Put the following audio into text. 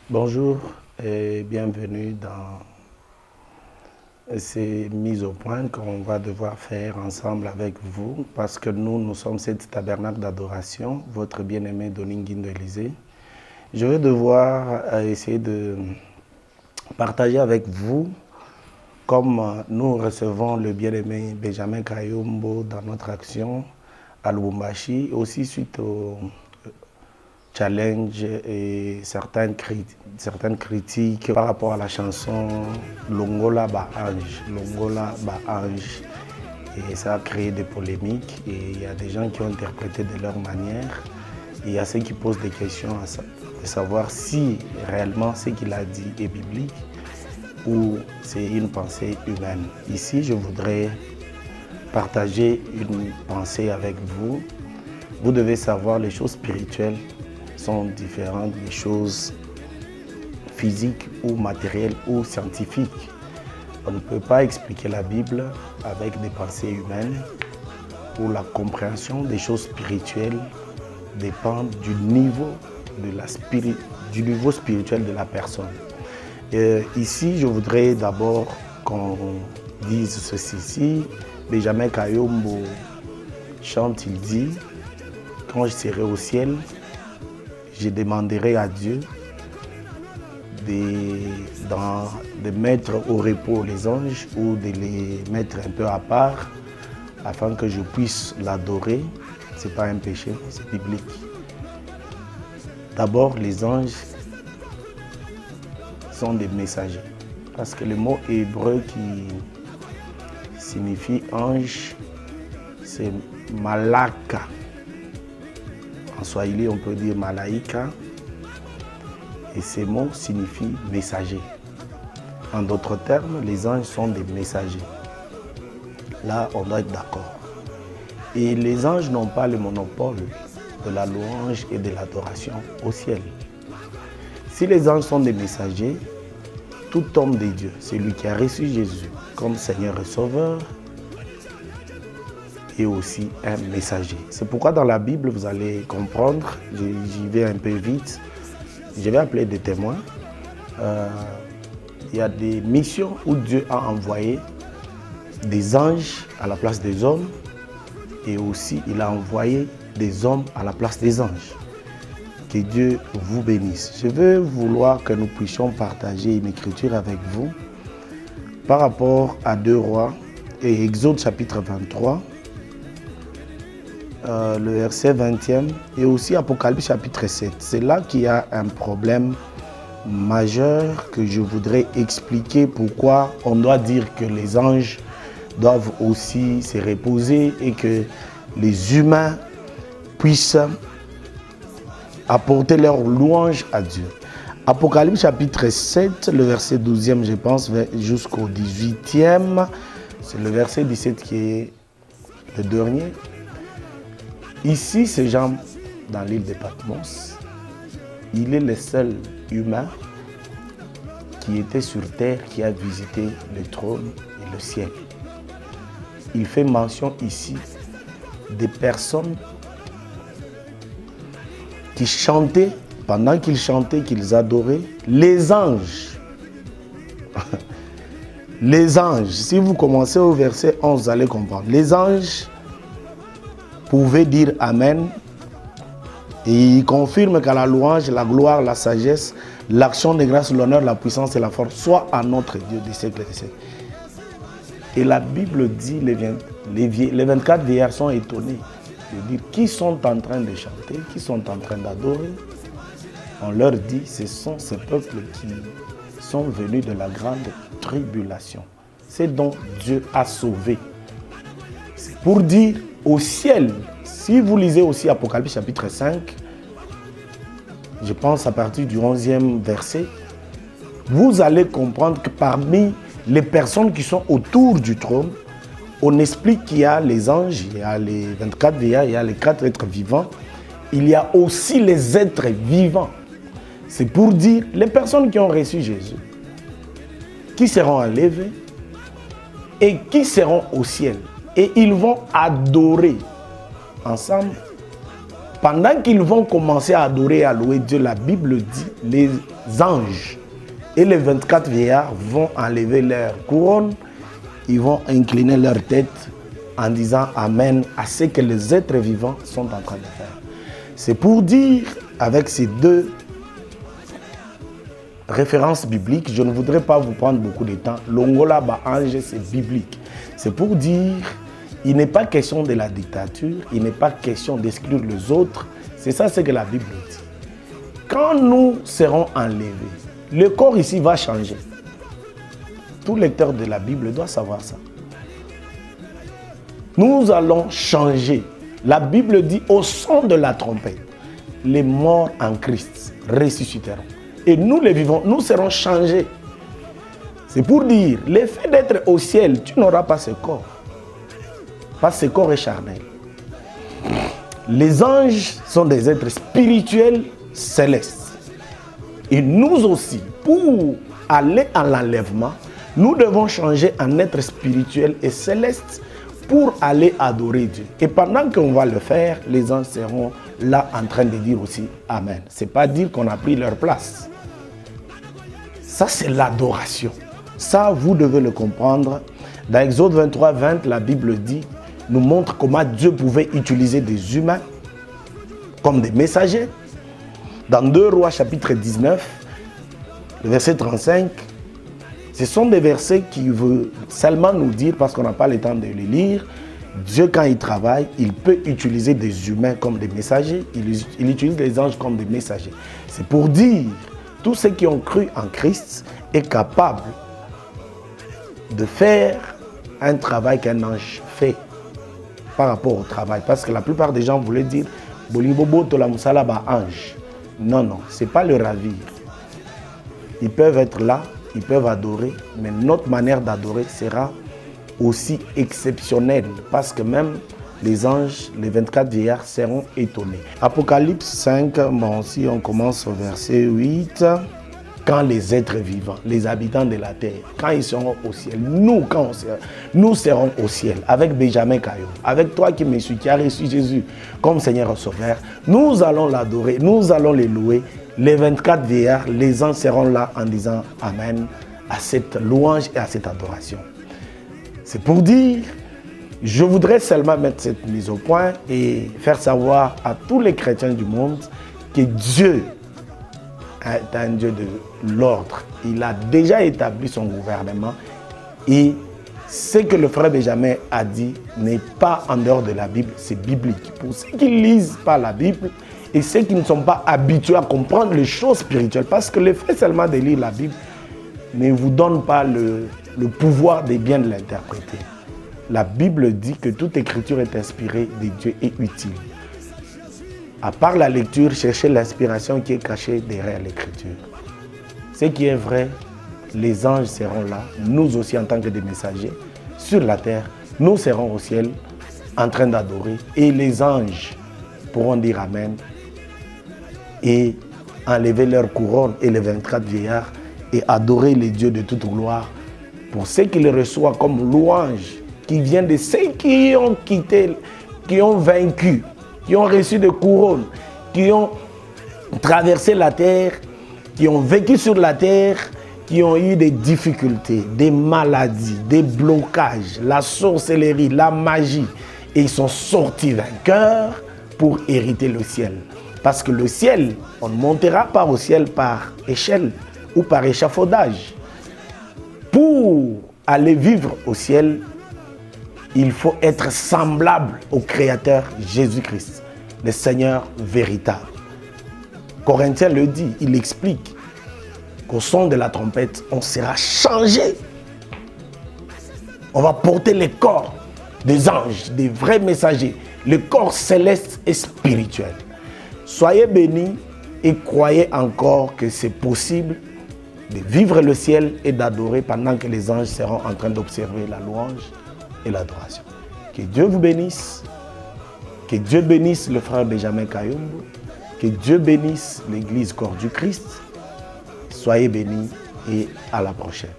Bonjour et bienvenue dans ces mises au point qu'on va devoir faire ensemble avec vous parce que nous sommes cette tabernacle d'adoration, votre bien-aimé Doninguindo Élysée. Je vais devoir essayer de partager avec vous comme nous recevons le bien-aimé Benjamin Kayombo dans notre action à Lubumbashi, aussi suite au challenge et certaines critiques par rapport à la chanson Longola Ba Ange. Longola Ba Ange. Et ça a créé des polémiques et il y a des gens qui ont interprété de leur manière. Et il y a ceux qui posent des questions de savoir si réellement ce qu'il a dit est biblique ou c'est une pensée humaine. Ici, je voudrais partager une pensée avec vous. Vous devez savoir les choses spirituelles sont différentes des choses physiques ou matérielles ou scientifiques. On ne peut pas expliquer la Bible avec des pensées humaines où la compréhension des choses spirituelles dépend du niveau, du niveau spirituel de la personne. Ici, je voudrais d'abord qu'on dise ceci. Benjamin Kayombo chante, il dit « Quand je serai au ciel, je demanderai à Dieu de mettre au repos les anges ou de les mettre un peu à part afin que je puisse l'adorer. Ce n'est pas un péché, c'est biblique. D'abord, les anges sont des messagers. Parce que le mot hébreu qui signifie ange, c'est malaka. En swahili, on peut dire malaïka. Et ces mots signifient messager. En d'autres termes, les anges sont des messagers. Là, on doit être d'accord. Et les anges n'ont pas le monopole de la louange et de l'adoration au ciel. Si les anges sont des messagers, tout homme de Dieu, celui qui a reçu Jésus comme Seigneur et Sauveur, est aussi un messager. C'est pourquoi dans la Bible, vous allez comprendre, j'y vais un peu vite, je vais appeler des témoins. Il y a des missions où Dieu a envoyé des anges à la place des hommes et aussi il a envoyé des hommes à la place des anges. Que Dieu vous bénisse. Je veux vouloir que nous puissions partager une écriture avec vous par rapport à 2 Rois et Exode chapitre 23, le verset 20e et aussi Apocalypse chapitre 7. C'est là qu'il y a un problème majeur que je voudrais expliquer pourquoi on doit dire que les anges doivent aussi se reposer et que les humains puissent apporter leur louange à Dieu. Apocalypse chapitre 7, le verset 12e, je pense, jusqu'au 18e. C'est le verset 17 qui est le dernier. Ici, c'est Jean dans l'île de Patmos. Il est le seul humain qui était sur terre, qui a visité le trône et le ciel. Il fait mention ici des personnes qui chantaient, pendant qu'ils chantaient, qu'ils adoraient, les anges. Les anges, si vous commencez au verset 11, vous allez comprendre. Les anges pouvaient dire Amen et ils confirment qu'à la louange, la gloire, la sagesse, l'action de grâce, l'honneur, la puissance et la force soit à notre Dieu des siècles et des siècles. Et la Bible dit, les 24 vieillards sont étonnés de dire qui sont en train de chanter, qui sont en train d'adorer. On leur dit, ce sont ces peuples qui sont venus de la grande tribulation. C'est dont Dieu a sauvé. C'est pour dire au ciel, si vous lisez aussi Apocalypse chapitre 5, je pense à partir du 11e verset, vous allez comprendre que parmi les personnes qui sont autour du trône, on explique qu'il y a les anges, il y a les 24 vieillards, il y a les 4 êtres vivants, il y a aussi les êtres vivants. C'est pour dire les personnes qui ont reçu Jésus, qui seront enlevées et qui seront au ciel. Et ils vont adorer ensemble Pendant qu'ils vont commencer à adorer et à louer Dieu, la Bible dit, les anges et les 24 vieillards vont enlever leur couronne, ils vont incliner leur tête en disant Amen à ce que les êtres vivants sont en train de faire. C'est pour dire, avec ces deux références bibliques, je ne voudrais pas vous prendre beaucoup de temps. L'Ongola ba ange, c'est biblique. C'est pour dire, il n'est pas question de la dictature, il n'est pas question d'exclure les autres. C'est ça ce que la Bible dit. Quand nous serons enlevés, le corps ici va changer. Tout lecteur de la Bible doit savoir ça. Nous allons changer. La Bible dit au son de la trompette, les morts en Christ ressusciteront. Et nous les vivants, nous serons changés. C'est pour dire, l'effet d'être au ciel, tu n'auras pas ce corps. Parce que ce corps est charnel. Les anges sont des êtres spirituels célestes. Et nous aussi, pour aller à l'enlèvement, nous devons changer en être spirituel et céleste pour aller adorer Dieu. Et pendant qu'on va le faire, les anges seront là en train de dire aussi Amen. Ce n'est pas dire qu'on a pris leur place. Ça, c'est l'adoration. Ça, vous devez le comprendre. Dans Exode 23, 20, la Bible dit, nous montre comment Dieu pouvait utiliser des humains comme des messagers. Dans 2 Rois chapitre 19, le verset 35, ce sont des versets qui veulent seulement nous dire, parce qu'on n'a pas le temps de les lire, Dieu quand il travaille, il peut utiliser des humains comme des messagers, il utilise les anges comme des messagers. C'est pour dire, tous ceux qui ont cru en Christ est capable de faire un travail qu'un ange fait par rapport au travail. Parce que la plupart des gens voulaient dire, Bolibobo tola musala ba ange. Non, non, ce n'est pas le ravir. Ils peuvent être là, ils peuvent adorer, mais notre manière d'adorer sera aussi exceptionnelle parce que même les anges, les 24 vieillards seront étonnés. Apocalypse 5, bon, si on commence au verset 8, quand les êtres vivants, les habitants de la terre, quand ils seront au ciel, nous serons au ciel avec Benjamin Caillou, avec toi qui me suis, qui as reçu Jésus comme Seigneur et Sauveur, nous allons l'adorer, nous allons les louer. Les 24 vieillards, les anges seront là en disant Amen à cette louange et à cette adoration. C'est pour dire, je voudrais seulement mettre cette mise au point et faire savoir à tous les chrétiens du monde que Dieu est un Dieu de l'ordre. Il a déjà établi son gouvernement et ce que le frère Benjamin a dit n'est pas en dehors de la Bible, c'est biblique. Pour ceux qui ne lisent pas la Bible et ceux qui ne sont pas habitués à comprendre les choses spirituelles, parce que le fait seulement de lire la Bible ne vous donne pas le pouvoir de bien l'interpréter. La Bible dit que toute écriture est inspirée de Dieu et utile. À part la lecture, cherchez l'inspiration qui est cachée derrière l'écriture. Ce qui est vrai, les anges seront là, nous aussi en tant que des messagers, sur la terre, nous serons au ciel en train d'adorer et les anges pourront dire Amen et enlever leur couronne et les 24 vieillards et adorer les dieux de toute gloire pour ceux qui les reçoivent comme louange qui vient de ceux qui ont quitté, qui ont vaincu, qui ont reçu des couronnes, qui ont traversé la terre, qui ont vécu sur la terre, qui ont eu des difficultés, des maladies, des blocages, la sorcellerie, la magie. Et ils sont sortis vainqueurs pour hériter le ciel. Parce que le ciel, on ne montera pas au ciel par échelle ou par échafaudage. Pour aller vivre au ciel, il faut être semblable au Créateur Jésus-Christ, le Seigneur véritable. Corinthiens le dit, il explique qu'au son de la trompette, on sera changé. On va porter les corps des anges, des vrais messagers, le corps céleste et spirituel. Soyez bénis et croyez encore que c'est possible de vivre le ciel et d'adorer pendant que les anges seront en train d'observer la louange et l'adoration. Que Dieu vous bénisse, que Dieu bénisse le frère Benjamin Kayumbu, que Dieu bénisse l'église corps du Christ. Soyez bénis et à la prochaine.